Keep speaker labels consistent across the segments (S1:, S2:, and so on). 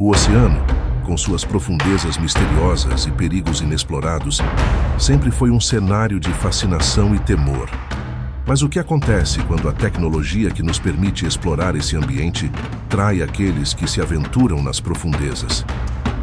S1: O oceano, com suas profundezas misteriosas e perigos inexplorados, sempre foi um cenário de fascinação e temor. Mas o que acontece quando a tecnologia que nos permite explorar esse ambiente trai aqueles que se aventuram nas profundezas?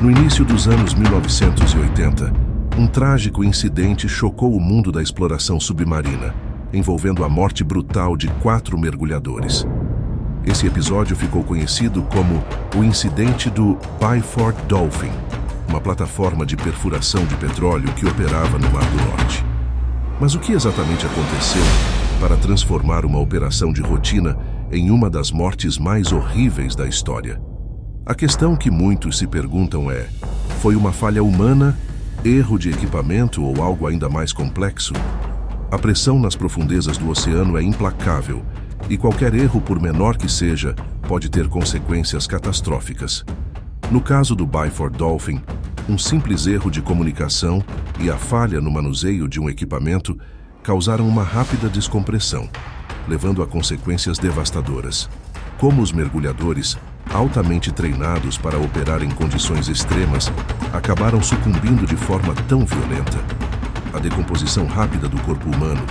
S1: No início dos anos 1980, um trágico incidente chocou o mundo da exploração submarina, envolvendo a morte brutal de 4 mergulhadores. Esse episódio ficou conhecido como o incidente do Byford Dolphin, uma plataforma de perfuração de petróleo que operava no Mar do Norte. Mas o que exatamente aconteceu para transformar uma operação de rotina em uma das mortes mais horríveis da história? A questão que muitos se perguntam é: foi uma falha humana, erro de equipamento ou algo ainda mais complexo? A pressão nas profundezas do oceano é implacável e qualquer erro, por menor que seja, pode ter consequências catastróficas. No caso do Byford Dolphin, um simples erro de comunicação e a falha no manuseio de um equipamento causaram uma rápida descompressão, levando a consequências devastadoras. Como os mergulhadores, altamente treinados para operar em condições extremas, acabaram sucumbindo de forma tão violenta? A decomposição rápida do corpo humano,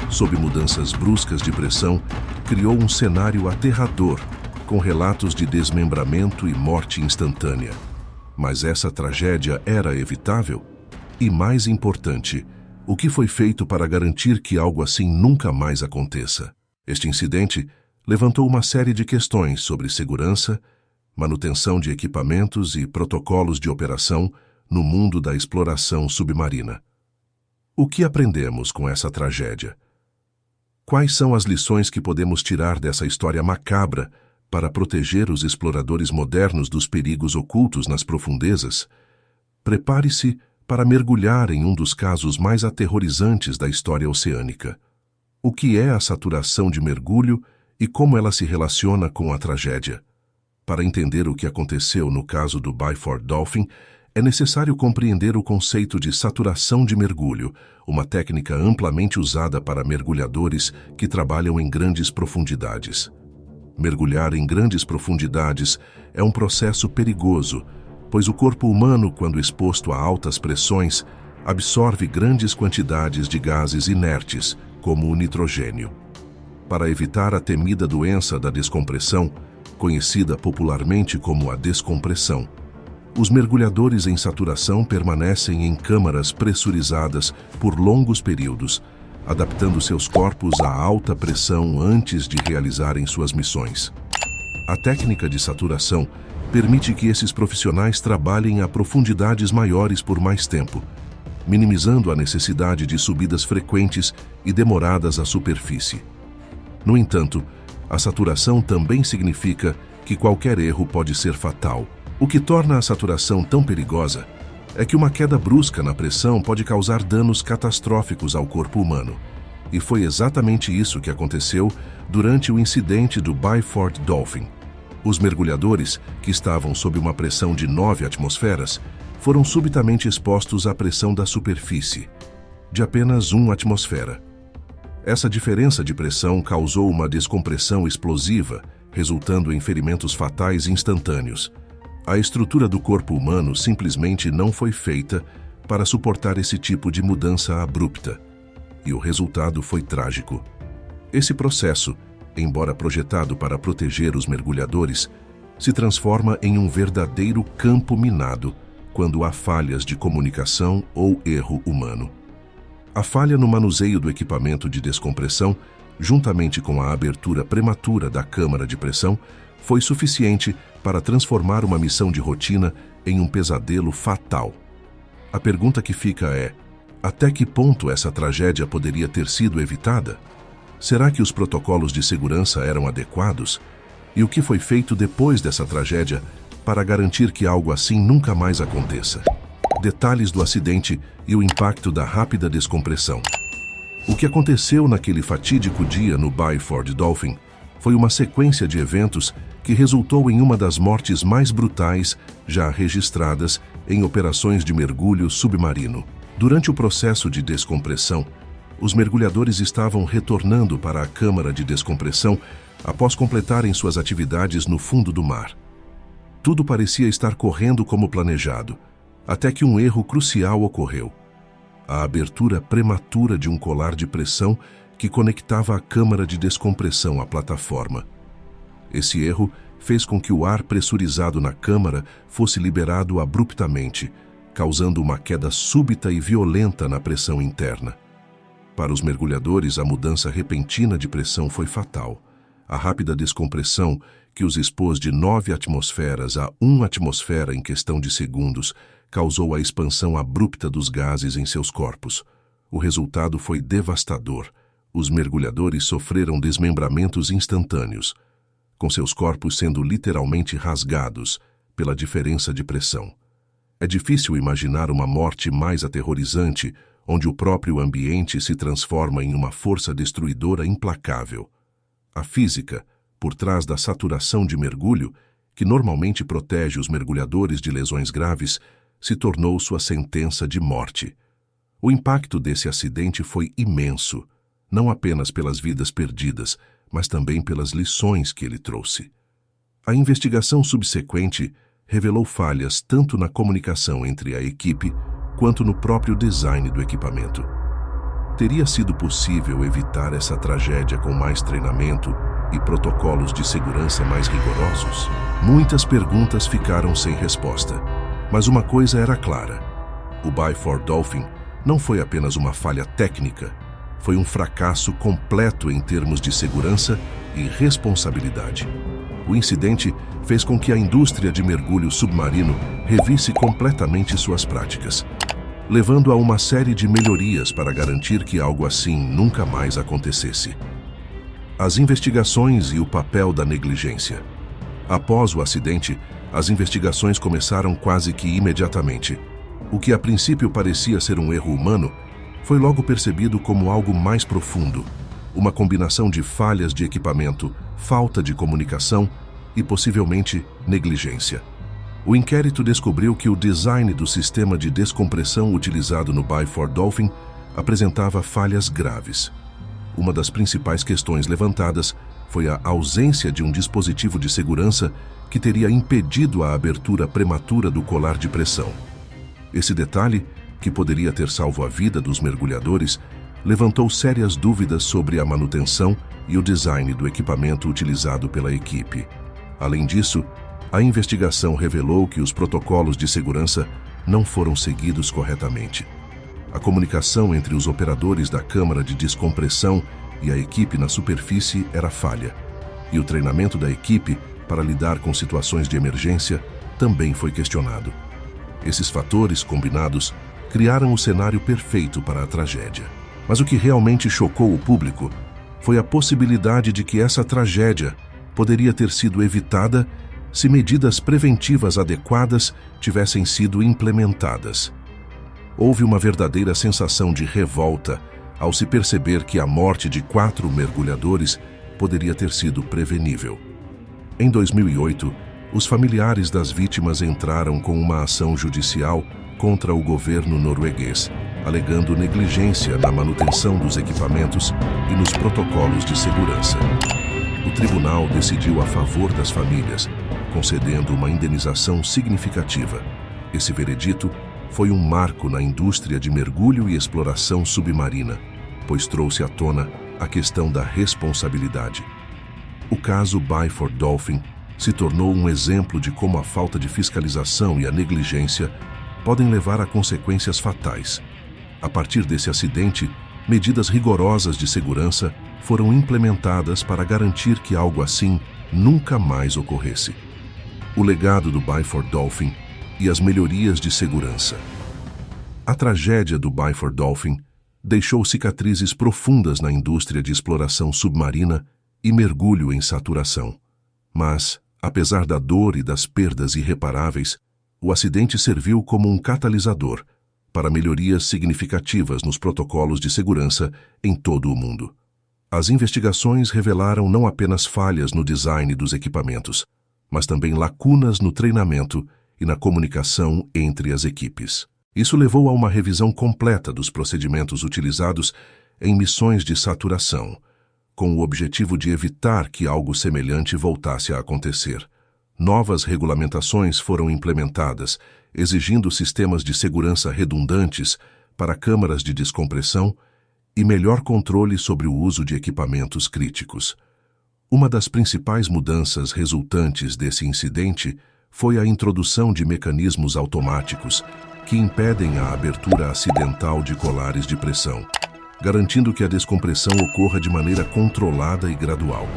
S1: sob mudanças bruscas de pressão, criou um cenário aterrador, com relatos de desmembramento e morte instantânea. Mas essa tragédia era evitável? E mais importante, o que foi feito para garantir que algo assim nunca mais aconteça? Este incidente levantou uma série de questões sobre segurança, manutenção de equipamentos e protocolos de operação no mundo da exploração submarina. O que aprendemos com essa tragédia? Quais são as lições que podemos tirar dessa história macabra para proteger os exploradores modernos dos perigos ocultos nas profundezas? Prepare-se para mergulhar em um dos casos mais aterrorizantes da história oceânica. O que é a saturação de mergulho e como ela se relaciona com a tragédia? Para entender o que aconteceu no caso do Byford Dolphin, é necessário compreender o conceito de saturação de mergulho, uma técnica amplamente usada para mergulhadores que trabalham em grandes profundidades. Mergulhar em grandes profundidades é um processo perigoso, pois o corpo humano, quando exposto a altas pressões, absorve grandes quantidades de gases inertes, como o nitrogênio. Para evitar a temida doença da descompressão, conhecida popularmente como a descompressão, os mergulhadores em saturação permanecem em câmaras pressurizadas por longos períodos, adaptando seus corpos à alta pressão antes de realizarem suas missões. A técnica de saturação permite que esses profissionais trabalhem a profundidades maiores por mais tempo, minimizando a necessidade de subidas frequentes e demoradas à superfície. No entanto, a saturação também significa que qualquer erro pode ser fatal. O que torna a saturação tão perigosa é que uma queda brusca na pressão pode causar danos catastróficos ao corpo humano. E foi exatamente isso que aconteceu durante o incidente do Byford Dolphin. Os mergulhadores, que estavam sob uma pressão de 9 atmosferas, foram subitamente expostos à pressão da superfície, de apenas 1 atmosfera. Essa diferença de pressão causou uma descompressão explosiva, resultando em ferimentos fatais instantâneos. A estrutura do corpo humano simplesmente não foi feita para suportar esse tipo de mudança abrupta, e o resultado foi trágico. Esse processo, embora projetado para proteger os mergulhadores, se transforma em um verdadeiro campo minado quando há falhas de comunicação ou erro humano. A falha no manuseio do equipamento de descompressão, juntamente com a abertura prematura da câmara de pressão, foi suficiente para transformar uma missão de rotina em um pesadelo fatal. A pergunta que fica é: até que ponto essa tragédia poderia ter sido evitada? Será que os protocolos de segurança eram adequados? E o que foi feito depois dessa tragédia para garantir que algo assim nunca mais aconteça? Detalhes do acidente e o impacto da rápida descompressão. O que aconteceu naquele fatídico dia no Byford Dolphin foi uma sequência de eventos que resultou em uma das mortes mais brutais já registradas em operações de mergulho submarino. Durante o processo de descompressão, os mergulhadores estavam retornando para a câmara de descompressão após completarem suas atividades no fundo do mar. tudo parecia estar correndo como planejado, até que um erro crucial ocorreu. A abertura prematura de um colar de pressão que conectava a câmara de descompressão à plataforma. Esse erro fez com que o ar pressurizado na câmara fosse liberado abruptamente, causando uma queda súbita e violenta na pressão interna. Para os mergulhadores, a mudança repentina de pressão foi fatal. A rápida descompressão, que os expôs de 9 atmosferas a 1 atmosfera em questão de segundos, causou a expansão abrupta dos gases em seus corpos. O resultado foi devastador. Os mergulhadores sofreram desmembramentos instantâneos, com seus corpos sendo literalmente rasgados pela diferença de pressão. É difícil imaginar uma morte mais aterrorizante, onde o próprio ambiente se transforma em uma força destruidora implacável. A física, por trás da saturação de mergulho, que normalmente protege os mergulhadores de lesões graves, se tornou sua sentença de morte. O impacto desse acidente foi imenso, não apenas pelas vidas perdidas, mas também pelas lições que ele trouxe. A investigação subsequente revelou falhas tanto na comunicação entre a equipe quanto no próprio design do equipamento. Teria sido possível evitar essa tragédia com mais treinamento e protocolos de segurança mais rigorosos? Muitas perguntas ficaram sem resposta, mas uma coisa era clara: o Byford Dolphin não foi apenas uma falha técnica, foi um fracasso completo em termos de segurança e responsabilidade. O incidente fez com que a indústria de mergulho submarino revisse completamente suas práticas, levando a uma série de melhorias para garantir que algo assim nunca mais acontecesse. As investigações e o papel da negligência. Após o acidente, as investigações começaram quase que imediatamente. O que a princípio parecia ser um erro humano foi logo percebido como algo mais profundo, uma combinação de falhas de equipamento, falta de comunicação e, possivelmente, negligência. O inquérito descobriu que o design do sistema de descompressão utilizado no Byford Dolphin apresentava falhas graves. Uma das principais questões levantadas foi a ausência de um dispositivo de segurança que teria impedido a abertura prematura do colar de pressão. Esse detalhe, que poderia ter salvo a vida dos mergulhadores, levantou sérias dúvidas sobre a manutenção e o design do equipamento utilizado pela equipe. Além disso, a investigação revelou que os protocolos de segurança não foram seguidos corretamente. A comunicação entre os operadores da câmara de descompressão e a equipe na superfície era falha, e o treinamento da equipe para lidar com situações de emergência também foi questionado. Esses fatores combinados criaram o cenário perfeito para a tragédia. Mas o que realmente chocou o público foi a possibilidade de que essa tragédia poderia ter sido evitada se medidas preventivas adequadas tivessem sido implementadas. Houve uma verdadeira sensação de revolta ao se perceber que a morte de 4 mergulhadores poderia ter sido prevenível. Em 2008, os familiares das vítimas entraram com uma ação judicial contra o governo norueguês, alegando negligência na manutenção dos equipamentos e nos protocolos de segurança. O tribunal decidiu a favor das famílias, concedendo uma indenização significativa. Esse veredito foi um marco na indústria de mergulho e exploração submarina, pois trouxe à tona a questão da responsabilidade. O caso Byford Dolphin se tornou um exemplo de como a falta de fiscalização e a negligência podem levar a consequências fatais. A partir desse acidente, medidas rigorosas de segurança foram implementadas para garantir que algo assim nunca mais ocorresse. O legado do Byford Dolphin e as melhorias de segurança. A tragédia do Byford Dolphin deixou cicatrizes profundas na indústria de exploração submarina e mergulho em saturação. Mas, apesar da dor e das perdas irreparáveis, o acidente serviu como um catalisador para melhorias significativas nos protocolos de segurança em todo o mundo. As investigações revelaram não apenas falhas no design dos equipamentos, mas também lacunas no treinamento e na comunicação entre as equipes. Isso levou a uma revisão completa dos procedimentos utilizados em missões de saturação, com o objetivo de evitar que algo semelhante voltasse a acontecer. novas regulamentações foram implementadas, exigindo sistemas de segurança redundantes para câmaras de descompressão e melhor controle sobre o uso de equipamentos críticos. Uma das principais mudanças resultantes desse incidente foi a introdução de mecanismos automáticos que impedem a abertura acidental de colares de pressão, garantindo que a descompressão ocorra de maneira controlada e gradual.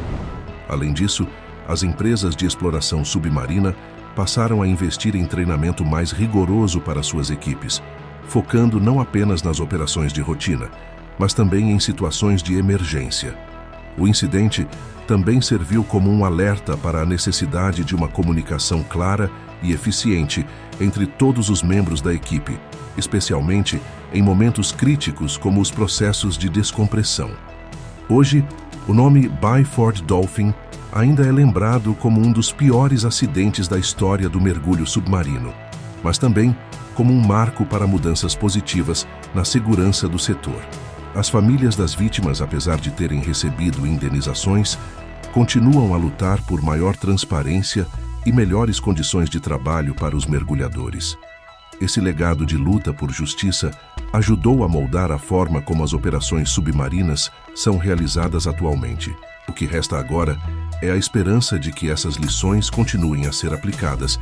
S1: Além disso, as empresas de exploração submarina passaram a investir em treinamento mais rigoroso para suas equipes, focando não apenas nas operações de rotina, mas também em situações de emergência. O incidente também serviu como um alerta para a necessidade de uma comunicação clara e eficiente entre todos os membros da equipe, especialmente em momentos críticos como os processos de descompressão. Hoje, o nome Byford Dolphin ainda é lembrado como um dos piores acidentes da história do mergulho submarino, mas também como um marco para mudanças positivas na segurança do setor. As famílias das vítimas, apesar de terem recebido indenizações, continuam a lutar por maior transparência e melhores condições de trabalho para os mergulhadores. Esse legado de luta por justiça ajudou a moldar a forma como as operações submarinas são realizadas atualmente. O que resta agora é a esperança de que essas lições continuem a ser aplicadas,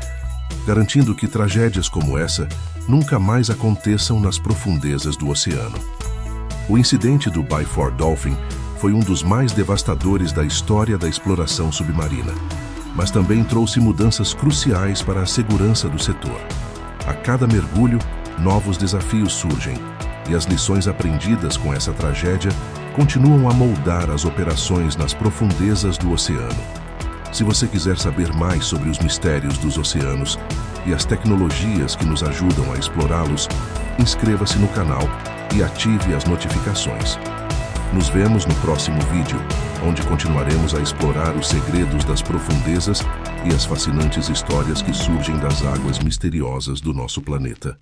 S1: garantindo que tragédias como essa nunca mais aconteçam nas profundezas do oceano. O incidente do Byford Dolphin foi um dos mais devastadores da história da exploração submarina, mas também trouxe mudanças cruciais para a segurança do setor. A cada mergulho, novos desafios surgem, e as lições aprendidas com essa tragédia continuam a moldar as operações nas profundezas do oceano. Se você quiser saber mais sobre os mistérios dos oceanos e as tecnologias que nos ajudam a explorá-los, inscreva-se no canal e ative as notificações. Nos vemos no próximo vídeo, onde continuaremos a explorar os segredos das profundezas e as fascinantes histórias que surgem das águas misteriosas do nosso planeta.